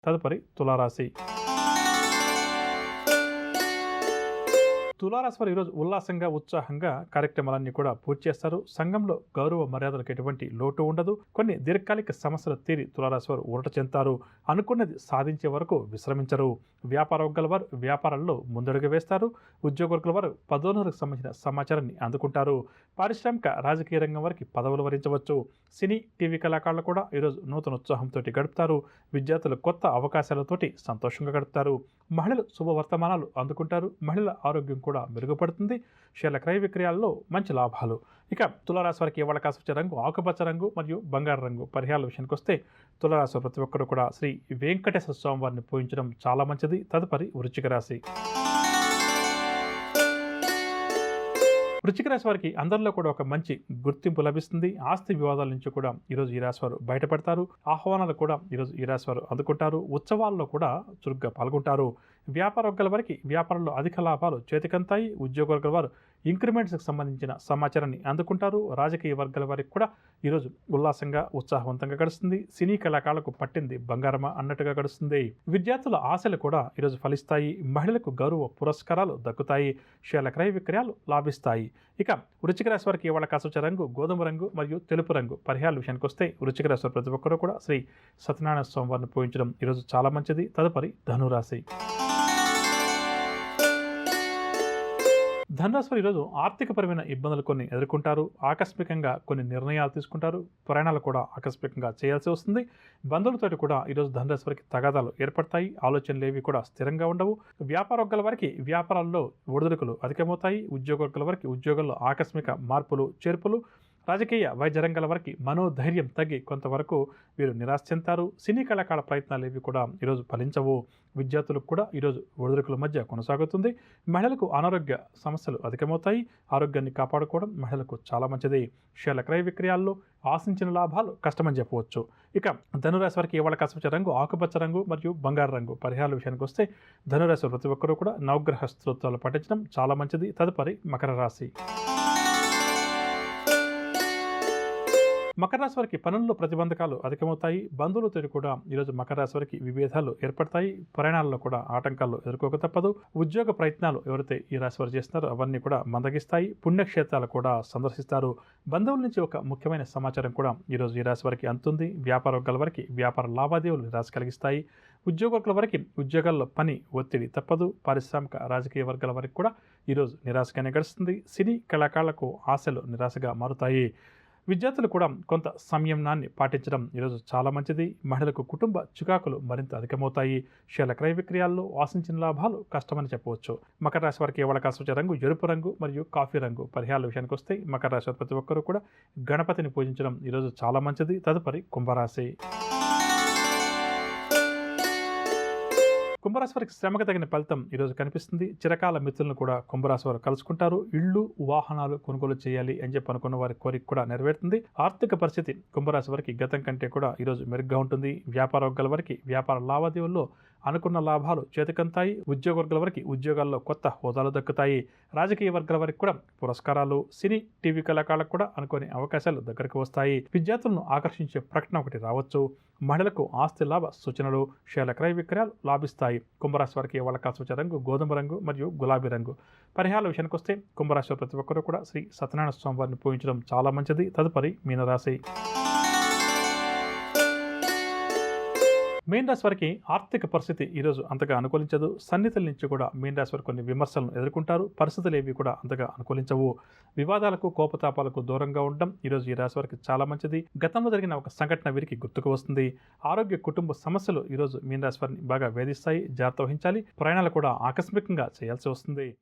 తదుపరి తులారాశి. తులారాశి వారు ఈరోజు ఉల్లాసంగా, ఉత్సాహంగా కార్యక్రమాలన్నీ కూడా పూర్తి చేస్తారు. సంఘంలో గౌరవ మర్యాదలకు ఎటువంటి లోటు ఉండదు. కొన్ని దీర్ఘకాలిక సమస్యలు తీరి తులారాశి వారు ఊరట చెందుతారు. అనుకున్నది సాధించే వరకు విశ్రమించరు. వ్యాపార వర్గాల వారు వ్యాపారాల్లో ముందడుగు వేస్తారు. ఉద్యోగ వర్గాల వారు పదోన్నతులకు సంబంధించిన సమాచారాన్ని అందుకుంటారు. పారిశ్రామిక, రాజకీయ రంగం వారికి పదవులు వరించవచ్చు. సినీ, టీవీ కళాకారులు కూడా ఈరోజు నూతన ఉత్సాహంతో గడుపుతారు. విద్యార్థులు కొత్త అవకాశాలతోటి సంతోషంగా గడుపుతారు. మహిళలు శుభవర్తమానాలు అందుకుంటారు. మహిళల ఆరోగ్యం కూడా మెరుగుపడుతుంది. షేర్ల క్రయ విక్రయాల్లో మంచి లాభాలు. ఇక తులారాశి వారికి ఇవాళ కాసు వచ్చే రంగు ఆకుపచ్చ రంగు మరియు బంగారు రంగు. పరిహారాల విషయానికి వస్తే తులారాశి ప్రతి ఒక్కరూ కూడా శ్రీ వెంకటేశ్వర స్వామి వారిని పూజించడం చాలా మంచిది. తదుపరి వృశ్చిక రాశి. వృశ్చిక రాశి వారికి అందరిలో కూడా ఒక మంచి గుర్తింపు లభిస్తుంది. ఆస్తి వివాదాల నుంచి కూడా ఈరోజు ఈ రాశి వారు బయటపడతారు. ఆహ్వానాలు కూడా ఈరోజు ఈ రాశి వారు అందుకుంటారు. ఉత్సవాల్లో కూడా చురుగ్గా పాల్గొంటారు. వ్యాపార వర్గాల వారికి వ్యాపారంలో అధిక లాభాలు చేతికంతాయి. ఉద్యోగ వర్గాల వారు ఇంక్రిమెంట్స్కి సంబంధించిన సమాచారాన్ని అందుకుంటారు. రాజకీయ వర్గాల వారికి కూడా ఈరోజు ఉల్లాసంగా, ఉత్సాహవంతంగా గడుస్తుంది. సినీ కళాకారులకు పట్టింది బంగారమా అన్నట్టుగా గడుస్తుంది. విద్యార్థుల ఆశలు కూడా ఈరోజు ఫలిస్తాయి. మహిళలకు గౌరవ పురస్కారాలు దక్కుతాయి. షేర్ల క్రయ విక్రయాలు లాభిస్తాయి. ఇక వృశ్చిక రాశి వారికి ఇవాళ కాసు రంగు గోధుమ రంగు మరియు తెలుపు రంగు. పరిహారాల విషయానికి వస్తే వృశ్చిక రాశి వారు ప్రతి ఒక్కరూ కూడా శ్రీ సత్యనారాయణ స్వామి వారిని పూజించడం ఈరోజు చాలా మంచిది. తదుపరి ధనురాశి. ధనురాశి వారు ఈరోజు ఆర్థికపరమైన ఇబ్బందులు కొన్ని ఎదుర్కొంటారు. ఆకస్మికంగా కొన్ని నిర్ణయాలు తీసుకుంటారు. ప్రయాణాలు కూడా ఆకస్మికంగా చేయాల్సి వస్తుంది. బంధువులతోటి కూడా ఈరోజు ధనురాశి వారికి తగాదాలు ఏర్పడతాయి. ఆలోచనలు ఏవి కూడా స్థిరంగా ఉండవు. వ్యాపార వర్గాల వారికి వ్యాపారాల్లో ఒడిదుడుకులు అధికమవుతాయి. ఉద్యోగ వర్గాల వారికి ఉద్యోగాల్లో ఆకస్మిక మార్పులు, చేర్పులు. రాజకీయ, వైద్య రంగాల వారికి మనోధైర్యం తగ్గి కొంతవరకు వీరు నిరాశ చెందుతారు. సినీ కళాకారుల ప్రయత్నాలు ఏవి కూడా ఈరోజు ఫలించవు. విద్యార్థులకు కూడా ఈరోజు ఒడిదుడుకుల మధ్య కొనసాగుతుంది. మహిళలకు అనారోగ్య సమస్యలు అధికమవుతాయి. ఆరోగ్యాన్ని కాపాడుకోవడం మహిళలకు చాలా మంచిది. షేర్ల క్రయ విక్రయాల్లో ఆశించిన లాభాలు కష్టమని చెప్పవచ్చు. ఇక ధనురాశి వారికి ఇవాళ కసపచ్చ రంగు ఆకుపచ్చ రంగు మరియు బంగారు రంగు. పరిహారాల విషయానికి వస్తే ధనురాశి ప్రతి ఒక్కరూ కూడా నవగ్రహ స్తోత్రాలు పఠించడం చాలా మంచిది. తదుపరి మకర రాశి. మకర రాశి వారికి పనుల్లో ప్రతిబంధకాలు అధికమవుతాయి. బంధువులతో కూడా ఈరోజు మకర రాశి వారికి విభేదాలు ఏర్పడతాయి. ప్రయాణాల్లో కూడా ఆటంకాలు ఎదుర్కోక తప్పదు. ఉద్యోగ ప్రయత్నాలు ఎవరైతే ఈ రాశి వారు చేస్తున్నారో అవన్నీ కూడా మందగిస్తాయి. పుణ్యక్షేత్రాలు కూడా సందర్శిస్తారు. బంధువుల నుంచి ఒక ముఖ్యమైన సమాచారం కూడా ఈరోజు ఈ రాశి వారికి అందుతుంది. వ్యాపార వర్గాల వారికి వ్యాపార లావాదేవీలు నిరాశ కలిగిస్తాయి. ఉద్యోగ వర్గాల వారికి ఉద్యోగాల్లో పని ఒత్తిడి తప్పదు. పారిశ్రామిక, రాజకీయ వర్గాల వారికి కూడా ఈరోజు నిరాశగానే గడుస్తుంది. సినీ కళాకారులకు ఆశలు నిరాశగా మారుతాయి. విద్యార్థులు కూడా కొంత సంయమనాన్ని పాటించడం ఈరోజు చాలా మంచిది. మహిళలకు కుటుంబ చికాకులు మరింత అధికమవుతాయి. షేర్ల క్రయ విక్రయాల్లో ఆశించిన లాభాలు కష్టమని చెప్పవచ్చు. మకర రాశి వారికి ఇవాళ కాసు వచ్చే రంగు ఎరుపు రంగు మరియు కాఫీ రంగు. పరిహారాల విషయానికి వస్తే మకర రాశి ప్రతి ఒక్కరూ కూడా గణపతిని పూజించడం ఈరోజు చాలా మంచిది. తదుపరి కుంభరాశి. కుంభరాశి వారికి శ్రమకు తగిన ఫలితం ఈరోజు కనిపిస్తుంది. చిరకాల మిత్రులను కూడా కుంభరాశి వారు కలుసుకుంటారు. ఇళ్ళు, వాహనాలు కొనుగోలు చేయాలి అని చెప్పి అనుకున్న వారి కోరిక కూడా నెరవేరుతుంది. ఆర్థిక పరిస్థితి కుంభరాశి వారికి గతం కంటే కూడా ఈరోజు మెరుగ్గా ఉంటుంది. వ్యాపార వర్గాల వారికి వ్యాపార లావాదేవీల్లో అనుకున్న లాభాలు చేతికంతాయి. ఉద్యోగ వర్గాల వారికి ఉద్యోగాల్లో కొత్త హోదాలు దక్కుతాయి. రాజకీయ వర్గాల వారికి కూడా పురస్కారాలు. సినీ, టీవీ కళాకారులకు కూడా అనుకోని అవకాశాలు దగ్గరకు వస్తాయి. విద్యార్థులను ఆకర్షించే ప్రకటన ఒకటి రావచ్చు. మహిళలకు ఆస్తి లాభ సూచనలు, షేర్ల క్రయ విక్రయాలు లాభిస్తాయి. కుంభరాశి వారికి ఇవాళ కాసు వచ్చే రంగు గోధుమ రంగు మరియు గులాబీ రంగు. పరిహారాల విషయానికి వస్తే కుంభరాశి ప్రతి ఒక్కరూ కూడా శ్రీ సత్యనారాయణ స్వామి వారిని పూజించడం చాలా మంచిది. తదుపరి మీనరాశి. మీన రాశి వారికి ఆర్థిక పరిస్థితి ఈరోజు అంతగా అనుకూలించదు. సన్నిహితుల నుంచి కూడా మీన రాశి వారు కొన్ని విమర్శలను ఎదుర్కొంటారు. పరిస్థితులు ఏవి కూడా అంతగా అనుకూలించవు. వివాదాలకు, కోపతాపాలకు దూరంగా ఉండడం ఈరోజు ఈ రాశి వారికి చాలా మంచిది. గతంలో జరిగిన ఒక సంఘటన వీరికి గుర్తుకు వస్తుంది. ఆరోగ్య, కుటుంబ సమస్యలు ఈరోజు మీన రాశి వారిని బాగా వేధిస్తాయి. జాగ్రత్త వహించాలి. ప్రయాణాలు కూడా ఆకస్మికంగా చేయాల్సి వస్తుంది.